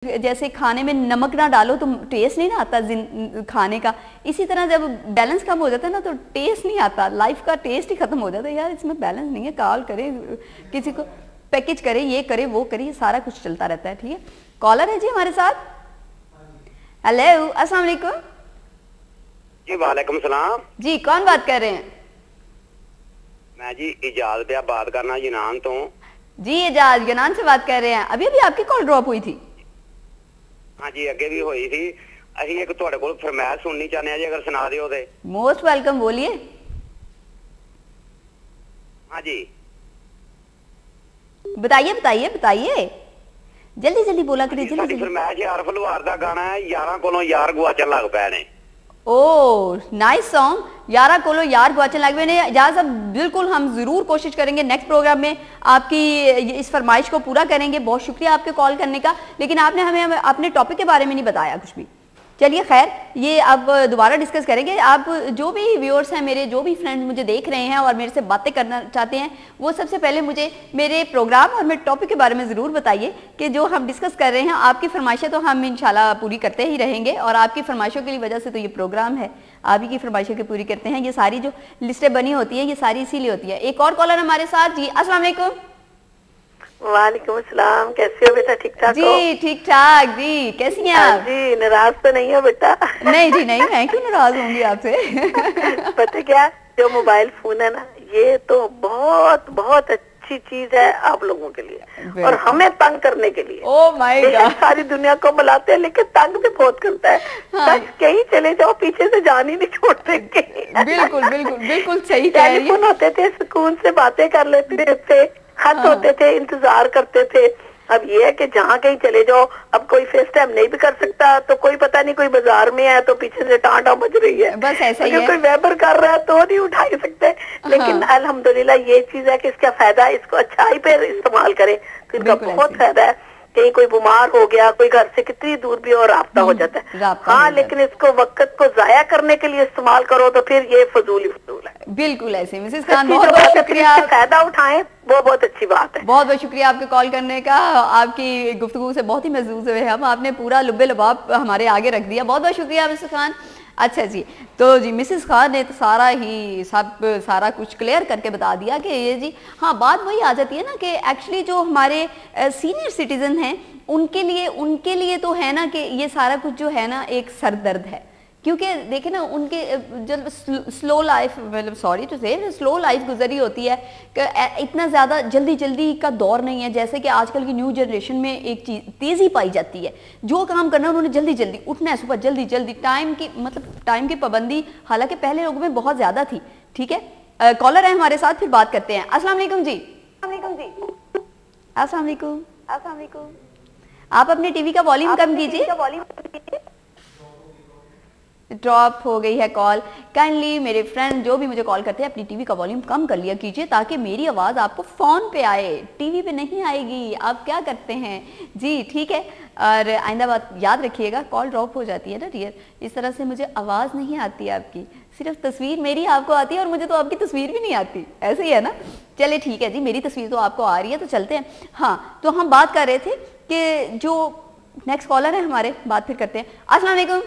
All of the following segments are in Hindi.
जैसे खाने में नमक ना डालो तो टेस्ट नहीं ना आता खाने का, इसी तरह जब बैलेंस कम हो जाता है ना तो टेस्ट नहीं आता, लाइफ का टेस्ट ही खत्म हो जाता है। यार इसमें बैलेंस नहीं है, कॉल करे किसी को, पैकेज करे, ये करे वो करे, ये सारा कुछ चलता रहता है। ठीक है, कॉलर है जी हमारे साथ। हेलो, अस्सलाम वालेकुम। जी वालेकुम सलाम जी, कौन बात कर रहे हैं? मैं जी इजाज पे बात करना यूनान तो। जी इजाज, यूनान से बात कर रहे हैं। अभी अभी आपकी कॉल ड्रॉप हुई थी। हाँ जी, अगे भी हुई थी। अभी एक तुहाडे कोल फरमाइश सुननी चाहते हैं जी, अगर सुना दियो ते। मोस्ट वेलकम, बोलिए। हाँ जी बताइए बताइए बताइए, जल्दी जल्दी बोला करिए, जल्दी जल्दी। फरमाइश आरफ लुहार दा गाना है, यारां कोलों यार गुआचन लग पए ने। ओह नाइस सॉन्ग, यारा कोलो यार गुआचन लग पए ने। इजाज़ साहब, बिल्कुल हम जरूर कोशिश करेंगे नेक्स्ट प्रोग्राम में आपकी इस फरमाइश को पूरा करेंगे। बहुत शुक्रिया आपके कॉल करने का, लेकिन आपने हमें अपने टॉपिक के बारे में नहीं बताया कुछ भी। चलिए खैर, ये अब दोबारा डिस्कस करेंगे। आप जो भी व्यूअर्स हैं मेरे, जो भी फ्रेंड्स मुझे देख रहे हैं और मेरे से बातें करना चाहते हैं, वो सबसे पहले मुझे मेरे प्रोग्राम और मेरे टॉपिक के बारे में ज़रूर बताइए कि जो हम डिस्कस कर रहे हैं, आपकी फरमाइशें तो हम इंशाल्लाह पूरी करते ही रहेंगे और आपकी फरमाइशों की वजह से तो ये प्रोग्राम है, आप ही की फरमाइशों की पूरी करते हैं। ये सारी जो लिस्टें बनी होती हैं ये सारी इसीलिए होती है। एक और कॉलर हमारे साथ। जी अस्सलाम वालेकुम। वालेकुम अस्सलाम, कैसी हो बेटा? ठीक ठाक हो? जी ठीक ठाक। जी कैसी हैं आप? जी नाराज तो नहीं हो बेटा? नहीं जी नहीं, मैं क्यों नाराज होंगी आपसे। पता क्या, जो मोबाइल फोन है ना, ये तो बहुत बहुत अच्छी चीज है आप लोगों के लिए और हमें तंग करने के लिए। ओह माय गॉड, सारी दुनिया को बुलाते हैं लेकिन तंग भी बहुत करता है। हाँ। कहीं चले जाओ पीछे से जान ही नहीं छोड़ते। बिल्कुल बिल्कुल बिल्कुल सही कह रही है। टेलीफोन होते थे, सुकून से बातें कर लेते थे, खत होते थे, इंतजार करते थे। अब ये है कि जहाँ कहीं चले जाओ, अब कोई फेस टाइम नहीं भी कर सकता, तो कोई पता नहीं, कोई बाजार में है तो पीछे से टाँटा बज रही है, बस ऐसा ही है। कोई वेबर कर रहा है तो नहीं उठा ही सकते। लेकिन अल्हम्दुलिल्लाह ये चीज है कि इसका फायदा, इसको अच्छाई पे इस्तेमाल करें तो इसका बहुत फायदा है। कहीं कोई बीमार हो गया, कोई घर से कितनी दूर भी और राब्ता हो जाता है। हाँ, लेकिन इसको वक्त को जाया करने के लिए इस्तेमाल करो तो फिर ये फजूल ही फजूल है। बिल्कुल ऐसे। मिसेस खान, बहुत बहुत शुक्रिया, फायदा उठाएं, वो बहुत अच्छी बात है। बहुत बहुत शुक्रिया आपके कॉल करने का। आपकी गुफ्तगू से बहुत ही महसूस हुए हम, आपने पूरा लुब्बे लबाब हमारे आगे रख दिया। बहुत बहुत शुक्रिया मिसेस खान। अच्छा जी, तो जी मिसेस खान ने तो सारा कुछ क्लियर करके बता दिया कि ये जी हाँ, बात वही आ जाती है ना कि एक्चुअली जो हमारे सीनियर सिटीजन हैं उनके लिए तो है ना कि ये सारा कुछ जो है ना एक सर दर्द है, क्योंकि देखें ना उनके जब स्लो लाइफ, मतलब सॉरी टू से, स्लो लाइफ गुजरी होती है कि इतना ज़्यादा जल्दी का दौर नहीं है जैसे कि आजकल की न्यू जनरेशन में एक चीज़ तेज़ी पाई जाती है। जो काम करना है उन्होंने जल्दी उठना है, सुबह जल्दी टाइम की पाबंदी हालांकि पहले लोगों में बहुत ज़्यादा थी। ठीक है, कॉलर है हमारे साथ, फिर बात करते हैं। अस्सलाम वालेकुम जी। अस्सलाम वालेकुम। आप अपने टीवी का वॉल्यूम कम कीजिए, ड्रॉप हो गई है कॉल। काइंडली मेरे फ्रेंड जो भी मुझे कॉल करते हैं अपनी टीवी का वॉल्यूम कम कर लिया कीजिए ताकि मेरी आवाज़ आपको फ़ोन पे आए, टीवी पे नहीं आएगी। आप क्या करते हैं जी? ठीक है, और आइंदा बात याद रखिएगा, कॉल ड्रॉप हो जाती है ना डियर, इस तरह से मुझे आवाज़ नहीं आती आपकी, सिर्फ तस्वीर मेरी आपको आती है और मुझे तो आपकी तस्वीर भी नहीं आती। ऐसे ही है ना? चलिए ठीक है जी, मेरी तस्वीर तो आपको आ रही है, तो चलते हैं। हाँ, तो हम बात कर रहे थे कि जो नेक्स्ट कॉलर है हमारे, बात फिर करते हैं। अस्सलाम वालेकुम।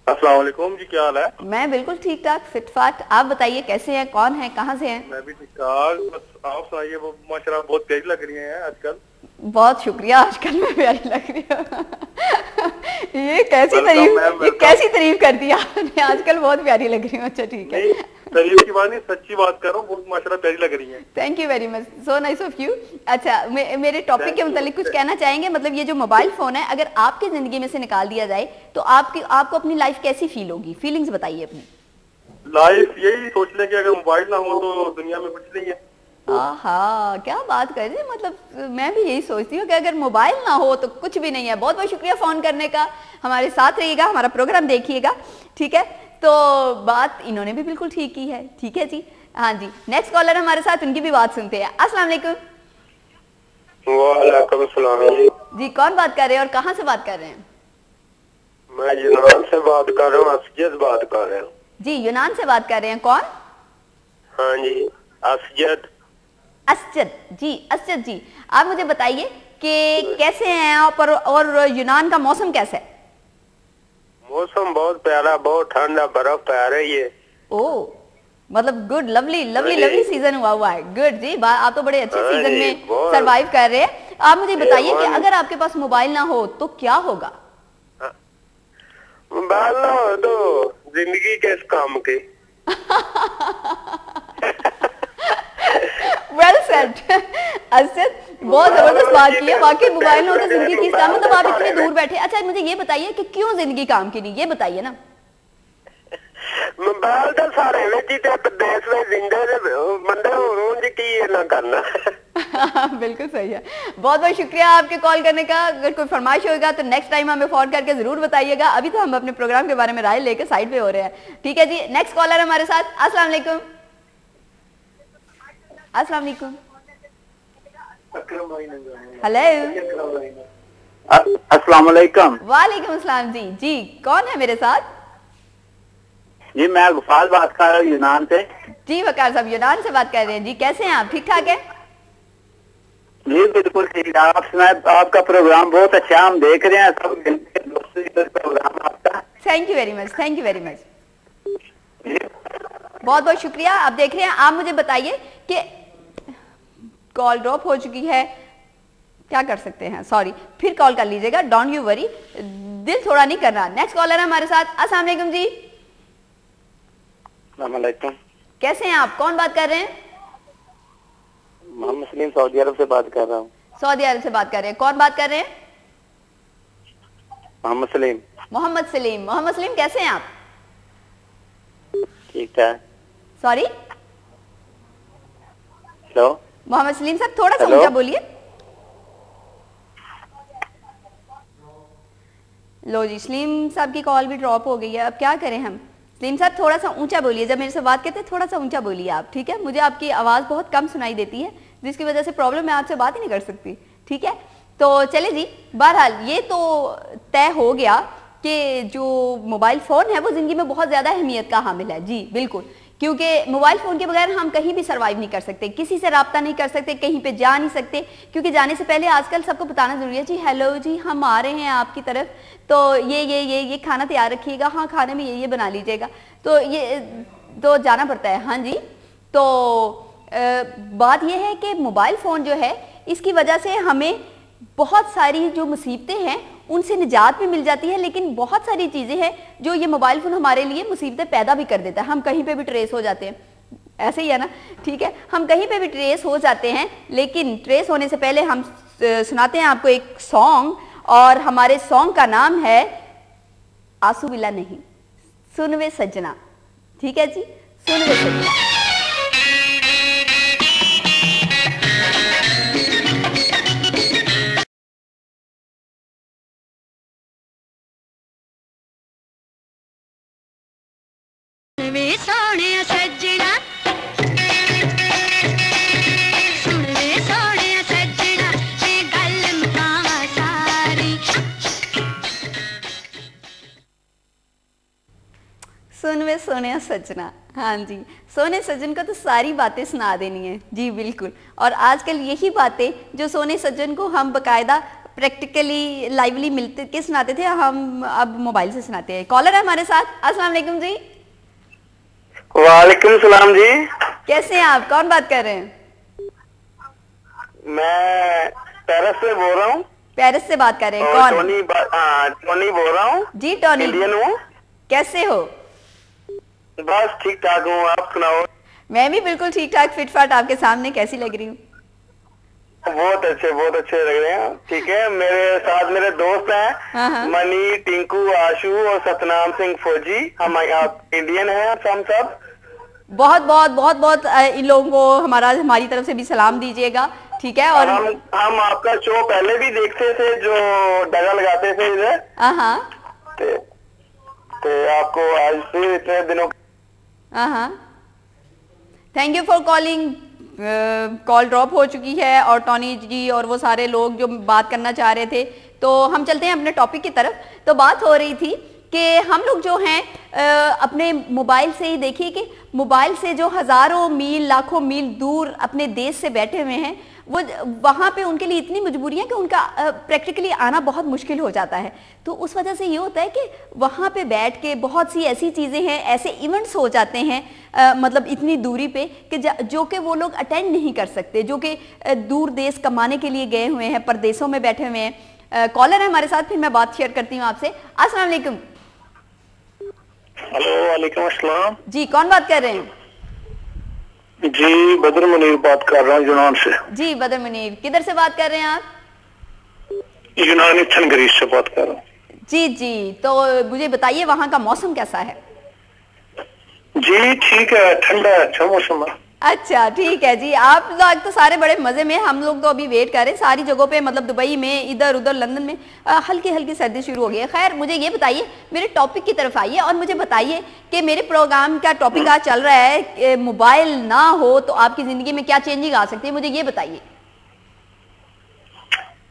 अस्सलाम वालेकुम जी, क्या हाल है? मैं बिल्कुल ठीक ठाक फिट फाट, आप बताइए कैसे हैं, कौन है, कहाँ से हैं? मैं भी ठीक ठाक, बस आप सुनाइए। वो माशाल्लाह बहुत प्यारी लग रही हैं आजकल। बहुत शुक्रिया, आजकल मैं प्यारी लग रही हूँ। ये कैसी तारीफ कर दी आपने, आजकल बहुत प्यारी लग रही हूँ। अच्छा ठीक है, तारीफ की बात नहीं, सच्ची बात कर रहा हूँ, बहुत माशाल्लाह प्यारी लग रही हैं। Thank you very much, so nice of you. अच्छा, मेरे टॉपिक के मुतालिक कुछ कहना चाहेंगे? मतलब ये जो मोबाइल फोन है अगर आपकी जिंदगी में से निकाल दिया जाए तो आपको अपनी लाइफ कैसी फील होगी? फीलिंग्स बताइए अपनी। लाइफ यही सोच लें कि अगर मोबाइल ना हो तो दुनिया में कुछ नहीं है। हाँ, क्या बात कर रहे हैं, मतलब मैं भी यही सोचती हूँ कि अगर मोबाइल ना हो तो कुछ भी नहीं है। बहुत बहुत शुक्रिया फोन करने का, हमारे साथ रहिएगा, हमारा प्रोग्राम देखिएगा। ठीक है, तो बात इन्होंने भी बिल्कुल ठीक की है। ठीक है जी, हाँ जी, नेक्स्ट कॉलर हमारे साथ, उनकी भी बात सुनते हैं। अस्सलाम वालेकुम। वालेकुम सलाम जी, कौन बात कर रहे हैं और कहाँ से बात कर रहे हैं? मैं यूनान से बात कर रहा हूँ, असजद बात कर रहा हूँ। जी, यूनान से बात कर रहे हैं, कौन? हाँ जी, असजद। असजद जी, असजद जी, आप मुझे बताइए कि कैसे हैं आप और यूनान का मौसम कैसा है? मौसम बहुत प्यारा, बहुत ठंडा, बर्फ पै रही है। ओह, मतलब good, lovely lovely lovely season हुआ है। गुड जी, आप तो बड़े अच्छे सीजन में सरवाइव कर रहे हैं। आप मुझे बताइए कि अगर आपके पास मोबाइल ना हो तो क्या होगा? मोबाइल ना हो तो जिंदगी किस काम की। Well said. असद, बहुत जबरदस्त बात की है। वाकई मोबाइल ना हो तो जिंदगी किस काम, मतलब आप इतने दूर बैठे। अच्छा मुझे ये बताइए कि क्यों जिंदगी काम की नहीं, ये बताइए ना। मोबाइल तो सारे प्रदेश में जिंदे बंदे की ना करना। बिल्कुल सही है। बहुत बहुत शुक्रिया आपके कॉल करने का। अगर कोई फरमाइश होगा तो नेक्स्ट टाइम हमें फोन करके जरूर बताइएगा। अभी तो हम अपने प्रोग्राम के बारे में राय लेकर साइड पे हो रहे हैं। ठीक है जी, नेक्स्ट कॉलर हमारे साथ। अस्सलाम वालेकुम। अस्सलाम वालेकुम। हेलो, अस्सलाम वालेकुम। वालेकुम अस्सलाम जी। जी कौन है मेरे साथ? जी मैं गुफाल बात कर रहा हूँ यूनान से। जी वकार साहब यूनान से बात कर रहे हैं जी। कैसे हैं आप, ठीक ठाक है? जी बिल्कुल ठीक। आप सुनाए, आपका प्रोग्राम बहुत अच्छा, हम देख रहे हैं सब प्रोग्राम आपका। Thank you very much, thank you very much. बहुत बहुत शुक्रिया। आप देख रहे हैं। आप मुझे बताइए कि कॉल ड्रॉप हो चुकी है, क्या कर सकते हैं? सॉरी, फिर कॉल कर लीजिएगा, डोंट यू वरी, दिल थोड़ा नहीं करना। नेक्स्ट कॉलर है हमारे साथ। अस्सलाम वालेकुम जी। अस्सलामुअलैकुम। कैसे हैं आप, कौन बात कर रहे हैं? मोहम्मद सलीम, सऊदी अरब से बात कर रहा हूँ। सऊदी अरब से बात कर रहे हैं। कौन बात कर रहे हैं? मोहम्मद सलीम। मोहम्मद सलीम। मोहम्मद सलीम कैसे हैं आप? ठीक ठाक। सॉरी, हेलो मोहम्मद सलीम साहब थोड़ा सा हेलो? ऊंचा बोलिए। लो जी, सलीम साहब की कॉल भी ड्रॉप हो गई है। अब क्या करें हम? सलीम साहब थोड़ा सा ऊंचा बोलिए, जब मेरे से बात करते हैं थोड़ा सा ऊंचा बोलिए आप, ठीक है? मुझे आपकी आवाज़ बहुत कम सुनाई देती है, जिसकी वजह से प्रॉब्लम, मैं आपसे बात ही नहीं कर सकती। ठीक है, तो चले जी। बहरहाल ये तो तय हो गया कि जो मोबाइल फ़ोन है वो ज़िंदगी में बहुत ज़्यादा अहमियत का हामिल है। जी बिल्कुल, क्योंकि मोबाइल फ़ोन के बगैर हम कहीं भी सर्वाइव नहीं कर सकते, किसी से रब्ता नहीं कर सकते, कहीं पे जा नहीं सकते, क्योंकि जाने से पहले आजकल सबको बताना ज़रूरी है। जी हेलो जी, हम आ रहे हैं आपकी तरफ, तो ये खाना तैयार रखिएगा, हाँ खाने में ये बना लीजिएगा, तो ये तो जाना पड़ता है। हाँ जी, तो बात यह है कि मोबाइल फ़ोन जो है इसकी वजह से हमें बहुत सारी जो मुसीबतें हैं उनसे निजात भी मिल जाती है, लेकिन बहुत सारी चीज़ें हैं जो ये मोबाइल फ़ोन हमारे लिए मुसीबतें पैदा भी कर देता है। हम कहीं पे भी ट्रेस हो जाते हैं, ऐसे ही है ना? ठीक है, हम कहीं पे भी ट्रेस हो जाते हैं, लेकिन ट्रेस होने से पहले हम सुनाते हैं आपको एक सॉन्ग, और हमारे सॉन्ग का नाम है आंसू मिला नहीं, सुन वे सजना। ठीक है जी, सुन वे सजना। सुन वे सोने सजना। हाँ जी, सोने सजन को तो सारी बातें सुना देनी है। जी बिल्कुल, और आजकल यही बातें जो सोने सजन को हम बकायदा प्रैक्टिकली लाइवली मिलते के सुनाते थे, हम अब मोबाइल से सुनाते हैं। कॉलर है हमारे साथ। अस्सलाम वालेकुम जी। वालेकुम सलाम जी। कैसे हैं आप, कौन बात कर रहे हैं? मैं पेरिस से बोल रहा हूँ। पेरिस से बात कर रहे हैं, कौन? टोनी बोल रहा हूँ जी टोनी, इंडियन हूँ। कैसे हो? बस ठीक ठाक हूँ, आप सुनाओ। मैं भी बिल्कुल ठीक ठाक, फिटफाट। आपके सामने कैसी लग रही हूँ? बहुत अच्छे लग रहे हैं। ठीक है, मेरे साथ मेरे दोस्त हैं मनी, टिंकू, आशु और सतनाम सिंह फौजी। हम आप इंडियन हैं हम सब। बहुत बहुत बहुत बहुत इन लोगों को हमारी तरफ से भी सलाम दीजिएगा। ठीक है, और हम आपका शो पहले भी देखते थे, जो डगा लगाते थे इधर। तो आपको आज फिर इतने दिनों thank you for calling. Call drop हो चुकी है, और टॉनी जी और वो सारे लोग जो बात करना चाह रहे थे, तो हम चलते हैं अपने टॉपिक की तरफ। तो बात हो रही थी कि हम लोग जो हैं अपने मोबाइल से ही, देखिए कि मोबाइल से जो हज़ारों मील लाखों मील दूर अपने देश से बैठे हुए हैं, वो वहाँ पे उनके लिए इतनी मजबूरियाँ कि उनका प्रैक्टिकली आना बहुत मुश्किल हो जाता है। तो उस वजह से ये होता है कि वहाँ पे बैठ के बहुत सी ऐसी चीज़ें हैं, ऐसे इवेंट्स हो जाते हैं मतलब इतनी दूरी पे कि जो कि वो लोग अटेंड नहीं कर सकते, जो कि दूर देश कमाने के लिए गए हुए हैं, परदेशों में बैठे हुए हैं। कॉलर है हमारे साथ, फिर मैं बात शेयर करती हूँ आपसे। अस्सलाम वालेकुम। हेलो, वालेकुम अस्सलाम जी, कौन बात कर रहे हैं? जी, बदर मुनीर बात कर रहा हूँ यूनान से। जी बदर मुनीर, किधर से बात कर रहे हैं आप? यूनानी थनगरीज से बात कर रहा हूँ। जी जी, तो मुझे बताइए वहाँ का मौसम कैसा है? जी ठीक है, ठंडा है, अच्छा मौसम है। अच्छा ठीक है जी, आप लोग तो सारे बड़े मजे में, हम लोग तो अभी वेट कर रहे हैं सारी जगहों पे, मतलब दुबई में, इधर उधर लंदन में हल्की हल्की सर्दी शुरू हो गई है। खैर मुझे ये बताइए, मेरे टॉपिक की तरफ आइए और मुझे बताइए कि मेरे प्रोग्राम का टॉपिक आज चल रहा है कि मोबाइल ना हो तो आपकी जिंदगी में क्या चेंजिंग आ सकती है, मुझे ये बताइए।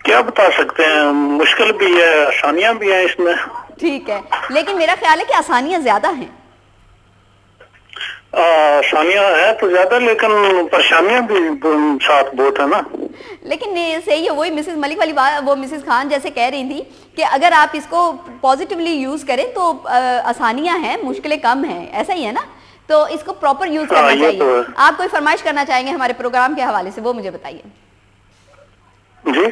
क्या बता सकते हैं, मुश्किल भी है, आसानियां भी हैं इसमें। ठीक है, लेकिन मेरा ख्याल है कि आसानियां ज्यादा हैं। आसानियां हैं तो ज्यादा, लेकिन परेशानियां भी साथ बहुत है ना। लेकिन सही है, वही मिसेस मलिक वाली बात, वो मिसेस खान जैसे कह रही थी कि अगर आप इसको पॉजिटिवली यूज करें तो आसानियां हैं, मुश्किलें कम हैं, ऐसा ही है ना? तो इसको प्रॉपर यूज करना चाहिए। तो आप कोई फरमाइश करना चाहेंगे हमारे प्रोग्राम के हवाले से, वो मुझे बताइए। जी,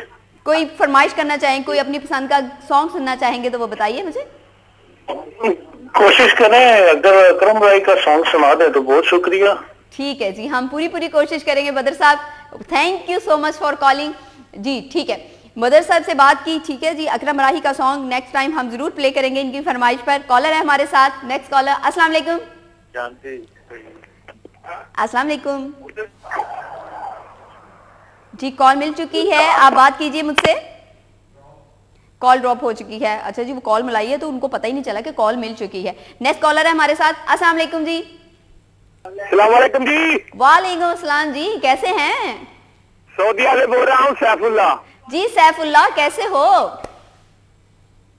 कोई फरमाइश करना चाहेंगे, कोई अपनी पसंद का सॉन्ग सुनना चाहेंगे तो वो बताइए मुझे। कोशिश करें, अगर अकरम भाई का सॉन्ग सुना दे तो बहुत शुक्रिया। ठीक है जी, हम पूरी कोशिश करेंगे Badar Sahab. Thank you so much for calling. जी ठीक है, बदर साहब से बात की, ठीक है जी। अकरम राही का सॉन्ग नेक्स्ट टाइम हम जरूर प्ले करेंगे इनकी फरमाइश पर। कॉलर है हमारे साथ, नेक्स्ट कॉलर। अस्सलाम वालेकुम। अस्सलाम वालेकुम जी, कॉल मिल चुकी है, आप बात कीजिए मुझसे। कॉल ड्रॉप हो चुकी है। अच्छा जी, वो कॉल मिलाई है तो उनको पता ही नहीं चला कि कॉल मिल चुकी है। नेक्स्ट कॉलर है हमारे साथ। अस्सलाम वालेकुम जी। अस्सलाम वालेकुम जी। वालेकुम अस्सलाम जी, कैसे हैं? सऊदीया से बोल रहा हूँ, सैफुल्ला। जी सैफुल्ला, कैसे हो?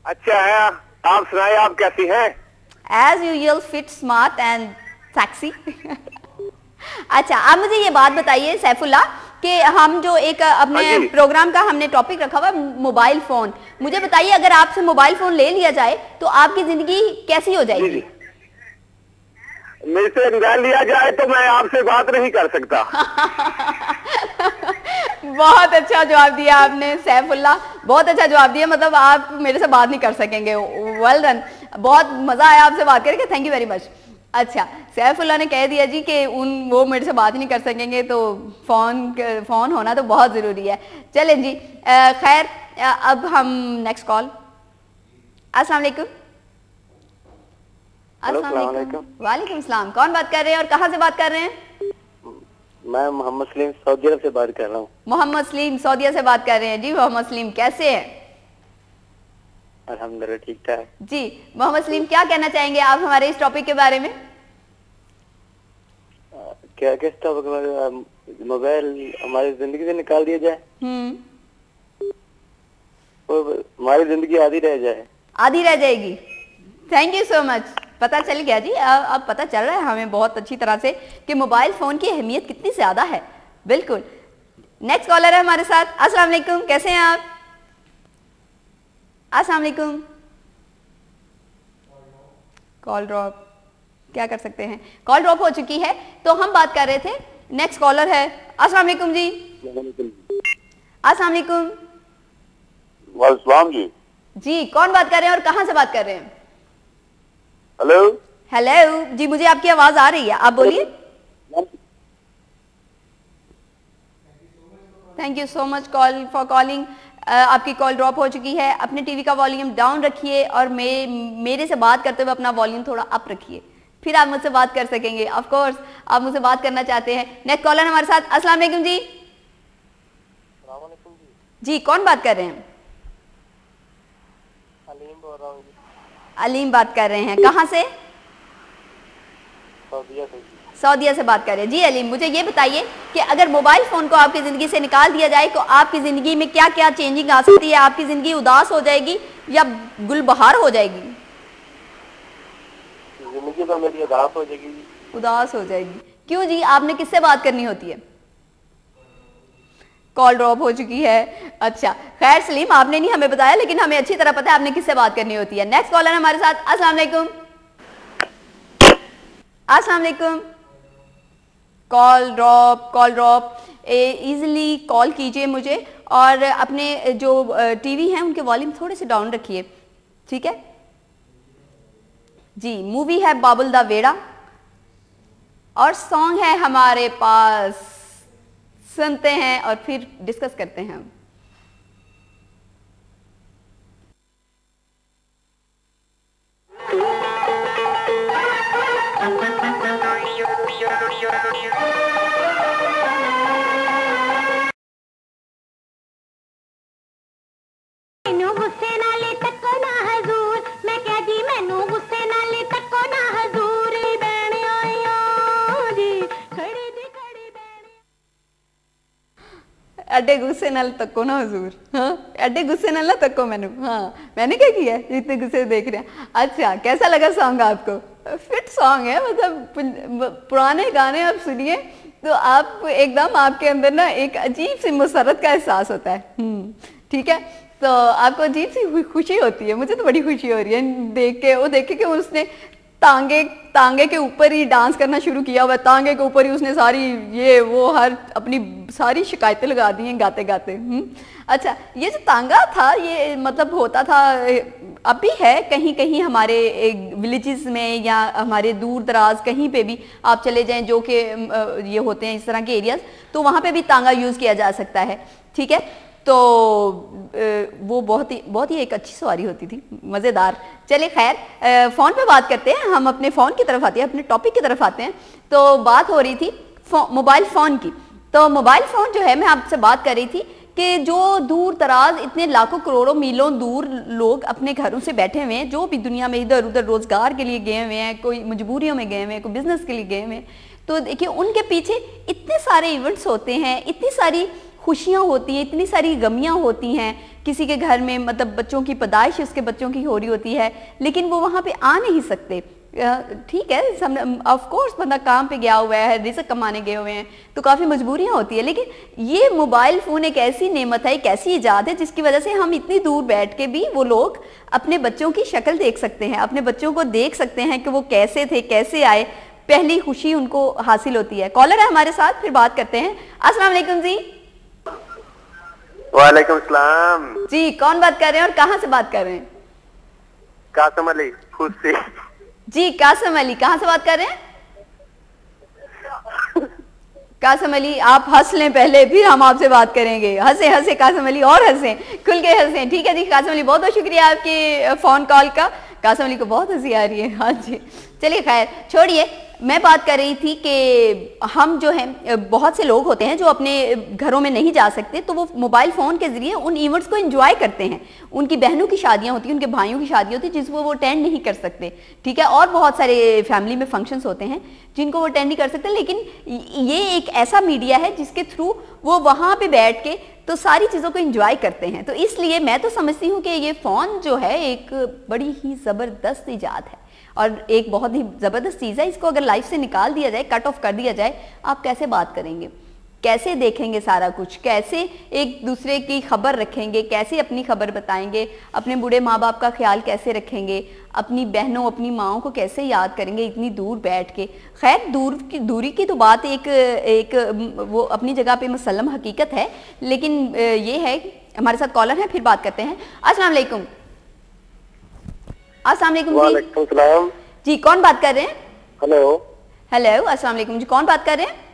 अच्छा है, आप सुनाए, आप कैसी हैं? As usual, fit, smart and sexy. अच्छा, आप मुझे ये बात बताइए सैफुल्ला कि हम जो एक अपने प्रोग्राम का हमने टॉपिक रखा हुआ है मोबाइल फोन, मुझे बताइए अगर आपसे मोबाइल फोन ले लिया जाए तो आपकी जिंदगी कैसी हो जाएगी? मेरे से मोबाइल लिया जाए तो मैं आपसे बात नहीं कर सकता। बहुत अच्छा जवाब दिया आपने सैफुल्ला, बहुत अच्छा जवाब दिया, मतलब आप मेरे से बात नहीं कर सकेंगे। वेल डन, बहुत मजा आया आपसे बात करके, थैंक यू वेरी मच। अच्छा, सैफुल्ला ने कह दिया जी कि वो मेरे से बात नहीं कर सकेंगे, तो फोन होना तो बहुत जरूरी है। चलें जी, खैर अब हम नेक्स्ट कॉल। अस्सलाम वालेकुम। अस्सलाम वालेकुम। वालेकुम सलाम, कौन बात कर रहे हैं और कहाँ से बात कर रहे हैं? मैं मोहम्मद सलीम सऊदी अरब से बात कर रहा हूँ। मोहम्मद सलीम सऊदीया से बात कर रहे हैं। जी मोहम्मद सलीम, कैसे हैं? अल्हम्दुलिल्लाह ठीक ठाक। जी मोहम्मद सलीम, क्या कहना चाहेंगे आप हमारे इस टॉपिक के बारे में? क्या किस टॉपिक? मोबाइल हमारी जिंदगी से निकाल दिया जाए तो हमारी जिंदगी आधी रह जाए। आधी रह जाएगी। थैंक यू सो मच, पता चल गया जी, अब पता चल रहा है हमें बहुत अच्छी तरह से कि मोबाइल फोन की अहमियत कितनी ज्यादा है। बिल्कुल। नेक्स्ट कॉलर है हमारे साथ। अस्सलाम वालेकुम, कैसे हैं आप? अस्सलाम वालेकुम। कॉल ड्रॉप, क्या कर सकते हैं, कॉल ड्रॉप हो चुकी है। तो हम बात कर रहे थे, नेक्स्ट कॉलर है। अस्सलाम वालेकुम जी। अस्सलाम वालेकुम। वालेकुम जी। जी कौन बात कर रहे हैं और कहां से बात कर रहे हैं? हेलो। हेलो जी, मुझे आपकी आवाज आ रही है, आप बोलिए। Thank you so much call for calling. आपकी कॉल ड्रॉप हो चुकी है। अपने टीवी का वॉल्यूम डाउन रखिए और मेरे से बात करते हुए अपना वॉल्यूम थोड़ा अप रखिए, फिर आप मुझसे बात कर सकेंगे। ऑफ कोर्स आप मुझसे बात करना चाहते हैं। नेक्स्ट कॉलर हमारे साथ। अस्सलाम वालेकुम जी। जी कौन बात कर रहे हैं? अलीम बोल रहा हूँ। अलीम बात कर रहे हैं, कहाँ से? सऊदीया से बात कर रहे हैं। जी अलीम, मुझे ये बताइए कि अगर मोबाइल फोन को आपकी जिंदगी से निकाल दिया जाए तो आपकी जिंदगी में क्या क्या चेंजिंग आ सकती है? आपकी जिंदगी उदास हो जाएगी या गुलबहार हो जाएगी? जिंदगी तो मेरी उदास हो जाएगी। उदास हो जाएगी, क्यों जी? आपने किससे बात करनी होती है? कॉल ड्रॉप हो चुकी है। अच्छा खैर सलीम, आपने नहीं हमें बताया, लेकिन हमें अच्छी तरह पता है आपने किससे बात करनी होती है। नेक्स्ट कॉलर हमारे साथ। अस्सलाम वालेकुम। अस्सलाम वालेकुम। Call drop. इजीली कॉल कीजिए मुझे, और अपने जो टीवी हैं उनके वॉल्यूम थोड़े से डाउन रखिए, ठीक है जी। मूवी है बाबुल दा वेड़ा और सॉन्ग है हमारे पास, सुनते हैं और फिर डिस्कस करते हैं हम। एडे गुस्से नाल तको ना हुजूर, हाँ एडे गुस्से नाल ना तको मैनू, हाँ मैंने क्या किया है इतने गुस्से देख रहे हैं। अच्छा कैसा लगा सॉन्ग आपको? फिट सॉन्ग है, मतलब पुराने गाने आप सुनिए तो आप एकदम, आपके अंदर ना एक अजीब सी मुसरत का एहसास होता है। ठीक है, तो आपको अजीब सी खुशी होती है। मुझे तो बड़ी खुशी हो रही है देख के, वो देखे कि उसने तांगे के ऊपर ही डांस करना शुरू किया हुआ, तांगे के ऊपर ही उसने सारी ये वो हर अपनी सारी शिकायतें लगा दी हैं गाते गाते। अच्छा ये जो तांगा था ये मतलब होता था, अब भी है कहीं कहीं हमारे विलेजेस में या हमारे दूर दराज कहीं पे भी आप चले जाएं जो कि ये होते हैं इस तरह के एरियाज, तो वहाँ पे भी तांगा यूज़ किया जा सकता है। ठीक है, तो वो बहुत ही एक अच्छी सवारी होती थी, मज़ेदार। चलिए खैर फ़ोन पे बात करते हैं, हम अपने फ़ोन की तरफ आते हैं, अपने टॉपिक की तरफ आते हैं। तो बात हो रही थी मोबाइल फ़ोन की। तो मोबाइल फ़ोन जो है, मैं आपसे बात कर रही थी कि जो दूर दराज इतने लाखों करोड़ों मीलों दूर लोग अपने घरों से बैठे हुए हैं, जो भी दुनिया में इधर उधर रोज़गार के लिए गए हुए हैं, कोई मजबूरियों में गए हुए हैं, कोई बिज़नेस के लिए गए हुए हैं, तो देखिए उनके पीछे इतने सारे इवेंट्स होते हैं, इतनी सारी खुशियाँ होती हैं, इतनी सारी गमियाँ होती हैं। किसी के घर में मतलब बच्चों की पैदाइश उसके बच्चों की हो रही होती है, लेकिन वो वहाँ पे आ नहीं सकते। ठीक है, ऑफ कोर्स बंदा काम पे गया हुआ है, रिज़्क़ कमाने गए हुए हैं, तो काफ़ी मजबूरियाँ होती है। लेकिन ये मोबाइल फ़ोन एक ऐसी नेमत है, एक ऐसी ईजाद है जिसकी वजह से हम इतनी दूर बैठ के भी वो लोग अपने बच्चों की शक्ल देख सकते हैं, अपने बच्चों को देख सकते हैं कि वो कैसे थे, कैसे आए, पहली खुशी उनको हासिल होती है। कॉलर है हमारे साथ, फिर बात करते हैं। अस्सलाम वालेकुम जी। वालेकुम सलाम जी, कौन बात कर रहे हैं और कहाँ से बात कर रहे हैं? कासम अली खुद से जी। कासम अली कहाँ से बात कर रहे हैं? कासम अली आप हंस लें पहले, फिर हम आपसे बात करेंगे। हंसे हंसे कासम अली, और हंसे, खुल के हंसे। ठीक है जी कासम अली, बहुत बहुत शुक्रिया आपके फ़ोन कॉल का। कासम अली को बहुत हंसी आ रही है। हाँ जी, चलिए खैर छोड़िए। मैं बात कर रही थी कि हम जो है बहुत से लोग होते हैं जो अपने घरों में नहीं जा सकते, तो वो मोबाइल फ़ोन के ज़रिए उन इवेंट्स को एंजॉय करते हैं। उनकी बहनों की शादियां होती हैं, उनके भाइयों की शादी होती है जिसको वो अटेंड नहीं कर सकते। ठीक है, और बहुत सारे फैमिली में फंक्शंस होते हैं जिनको वो अटेंड नहीं कर सकते, लेकिन ये एक ऐसा मीडिया है जिसके थ्रू वो वहाँ पर बैठ के तो सारी चीज़ों को एंजॉय करते हैं। तो इसलिए मैं तो समझती हूँ कि ये फ़ोन जो है एक बड़ी ही ज़बरदस्त ईजाद है और एक बहुत ही ज़बरदस्त चीज़ है। इसको अगर लाइफ से निकाल दिया जाए, कट ऑफ कर दिया जाए, आप कैसे बात करेंगे, कैसे देखेंगे सारा कुछ, कैसे एक दूसरे की खबर रखेंगे, कैसे अपनी खबर बताएंगे, अपने बूढ़े माँ बाप का ख्याल कैसे रखेंगे, अपनी बहनों अपनी माँओं को कैसे याद करेंगे इतनी दूर बैठ के। खैर दूरी की तो बात एक वो अपनी जगह पे मुसल्लम हकीकत है, लेकिन ये है। हमारे साथ कॉलर है, फिर बात करते हैं। अस्सलाम वालेकुम। अस्सलाम वालेकुम जी। वालेकुम सलाम जी, कौन बात कर रहे हैं? हेलो हेलो, अस्सलाम वालेकुम जी, कौन बात कर रहे हैं?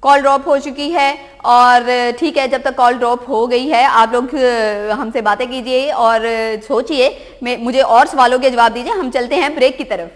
कॉल ड्रॉप हो चुकी है, और ठीक है, जब तक कॉल ड्रॉप हो गई है आप लोग हमसे बातें कीजिए और सोचिए, मुझे और सवालों के जवाब दीजिए। हम चलते हैं ब्रेक की तरफ।